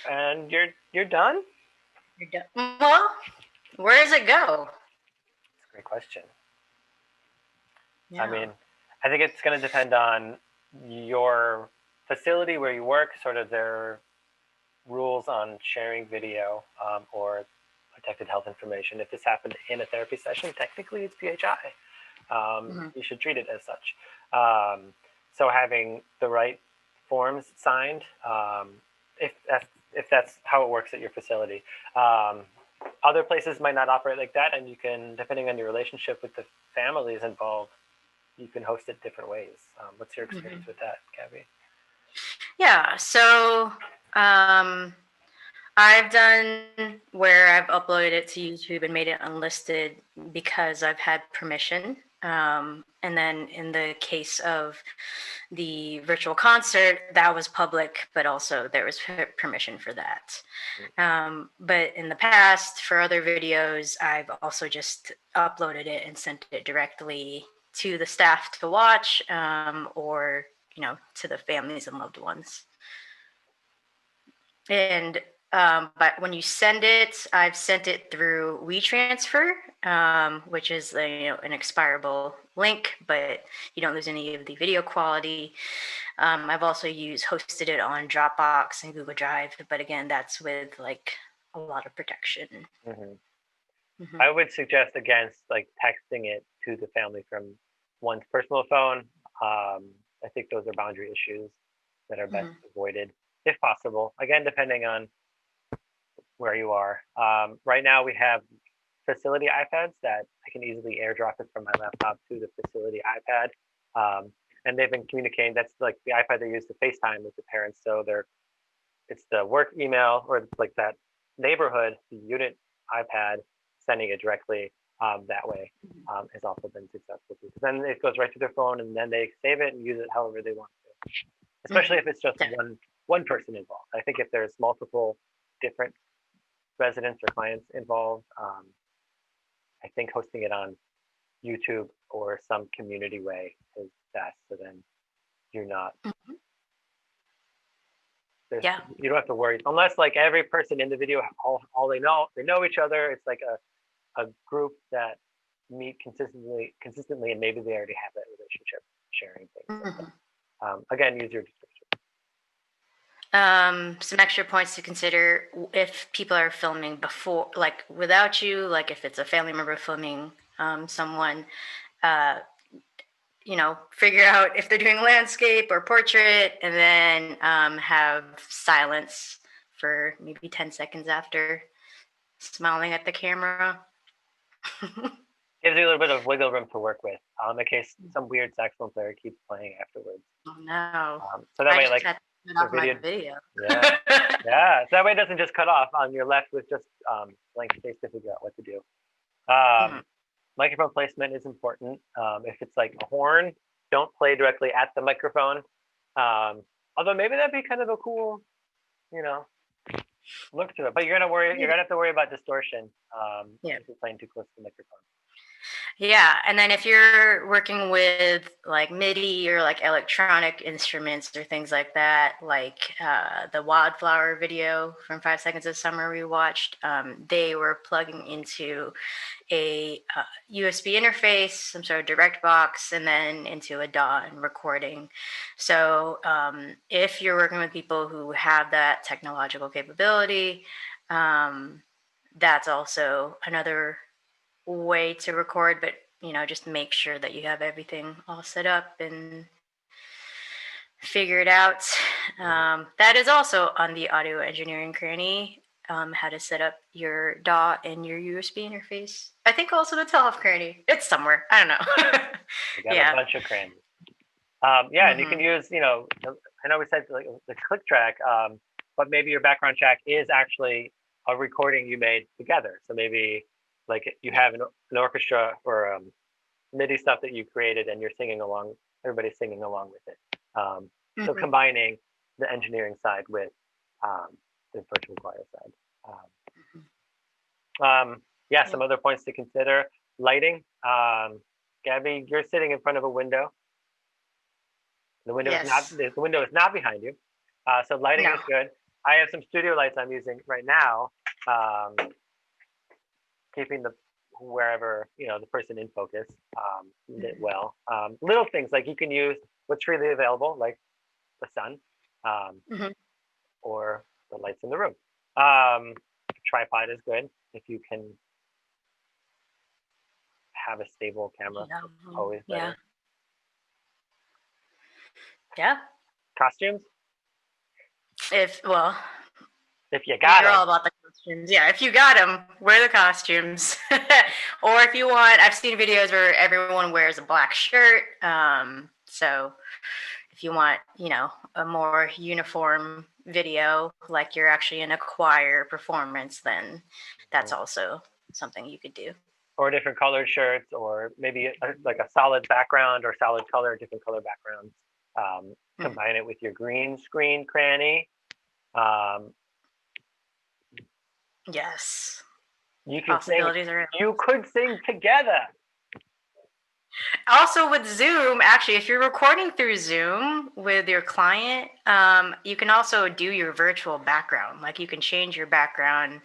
and you're done. You're done. Well, where does it go? That's a great question. Yeah. I mean, I think it's going to depend on your facility where you work, sort of their rules on sharing video or protected health information. If this happened in a therapy session, technically it's PHI. You should treat it as such. So having the right forms signed, if that's how it works at your facility. Other places might not operate like that, and you can, depending on your relationship with the families involved, you can host it different ways. What's your experience with that, Gabby? Yeah, so I've done where I've uploaded it to YouTube and made it unlisted because I've had permission. And then in the case of the virtual concert, that was public, but also there was permission for that. But in the past, for other videos, I've also just uploaded it and sent it directly to the staff to watch, or to the families and loved ones. And but when you send it, I've sent it through WeTransfer, which is an expirable link, but you don't lose any of the video quality. I've also hosted it on Dropbox and Google Drive, but again, that's with like a lot of protection. I would suggest against like texting it to the family from one's personal phone. I think those are boundary issues that are best avoided if possible. Again, depending on where you are. Right now, we have facility iPads that I can easily airdrop it from my laptop to the facility iPad. And they've been communicating. That's like the iPad they use to FaceTime with the parents. So it's the work email or like that neighborhood, the unit iPad, sending it directly that way has also been successful too. Because then it goes right to their phone, and then they save it and use it however they want to. Especially if it's just one person involved. I think if there's multiple different residents or clients involved, I think hosting it on YouTube or some community way is best. So then you're not. You don't have to worry unless like every person in the video, all they know each other. It's like a group that meet consistently, and maybe they already have that relationship, sharing things. Again, use your discretion. Some extra points to consider if people are filming before, like without you, like if it's a family member filming someone, figure out if they're doing landscape or portrait, and then have silence for maybe 10 seconds after smiling at the camera. Gives you a little bit of wiggle room to work with in case some weird saxophone player keeps playing afterwards. Oh no! So that way, like the video. Yeah. So that way it doesn't just cut off. You're left with just blank space to figure out what to do. Microphone placement is important. If it's like a horn, don't play directly at the microphone. Although maybe that'd be kind of a cool, look to it. But you're gonna have to worry about distortion if you're playing too close to the microphone. Yeah, and then if you're working with like MIDI or like electronic instruments or things like that, like the Wildflower video from 5 Seconds of Summer we watched, they were plugging into a USB interface, some sort of direct box, and then into a DAW and recording. So if you're working with people who have that technological capability, that's also another way to record, but just make sure that you have everything all set up and figure it out. That is also on the audio engineering cranny, how to set up your DAW and your USB interface. I think also the teleoff cranny. It's somewhere. I don't know. We got a bunch of crannies. And you can use, I know we said like the click track, but maybe your background track is actually a recording you made together. So maybe like you have an orchestra or MIDI stuff that you created and you're singing along, everybody's singing along with it. So combining the engineering side with the virtual choir side. Some other points to consider. Lighting. Gabby, you're sitting in front of a window. The window is not behind you. So lighting is good. I have some studio lights I'm using right now, keeping the wherever the person in focus lit well. Little things like you can use what's freely available, like the sun, or the lights in the room. Tripod is good if you can have a stable camera. Always better. Yeah. Costumes? If you got you're them. all about the costumes. Yeah, if you got them, wear the costumes. Or if you want, I've seen videos where everyone wears a black shirt. So if you want, a more uniform video, like you're actually in a choir performance, then that's also something you could do. Or different colored shirts, or maybe like a solid background or solid color, different color backgrounds. Combine it with your green screen cranny. Yes. You can you could sing together. Also with Zoom, actually, if you're recording through Zoom with your client, you can also do your virtual background. Like you can change your background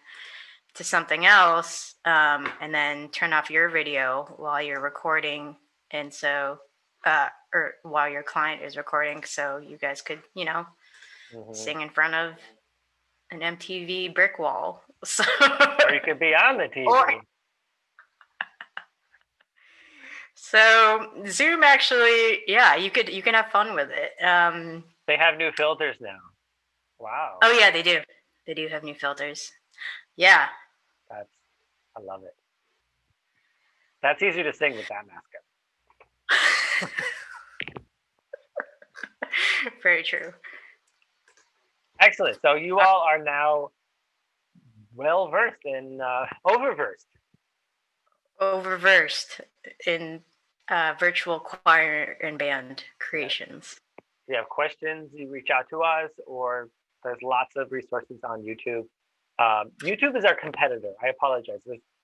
to something else, and then turn off your video while you're recording. And so, or while your client is recording, so you guys could, sing in front of an MTV brick wall. So, or you could be on the TV. So Zoom actually, you can have fun with it. They have new filters now. Wow. Oh yeah, they do. They do have new filters. Yeah. I love it. That's easy to sing with that mask up. Very true. Excellent. So you all are now well versed in overversed in virtual choir and band creations. If you have questions, you reach out to us, or there's lots of resources on YouTube. YouTube is our competitor. I apologize.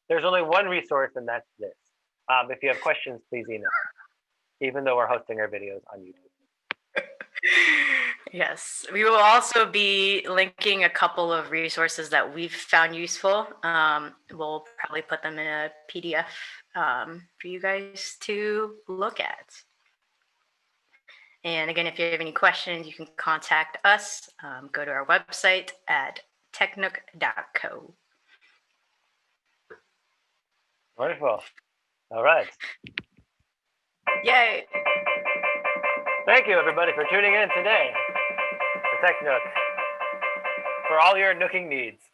There's only one resource, and that's this. If you have questions, please email, even though we're hosting our videos on YouTube. Yes, we will also be linking a couple of resources that we've found useful. We'll probably put them in a PDF for you guys to look at. And again, if you have any questions, you can contact us. Go to our website at technook.co. Wonderful. All right. Yay. Thank you, everybody, for tuning in today to Tech Nook for all your nooking needs.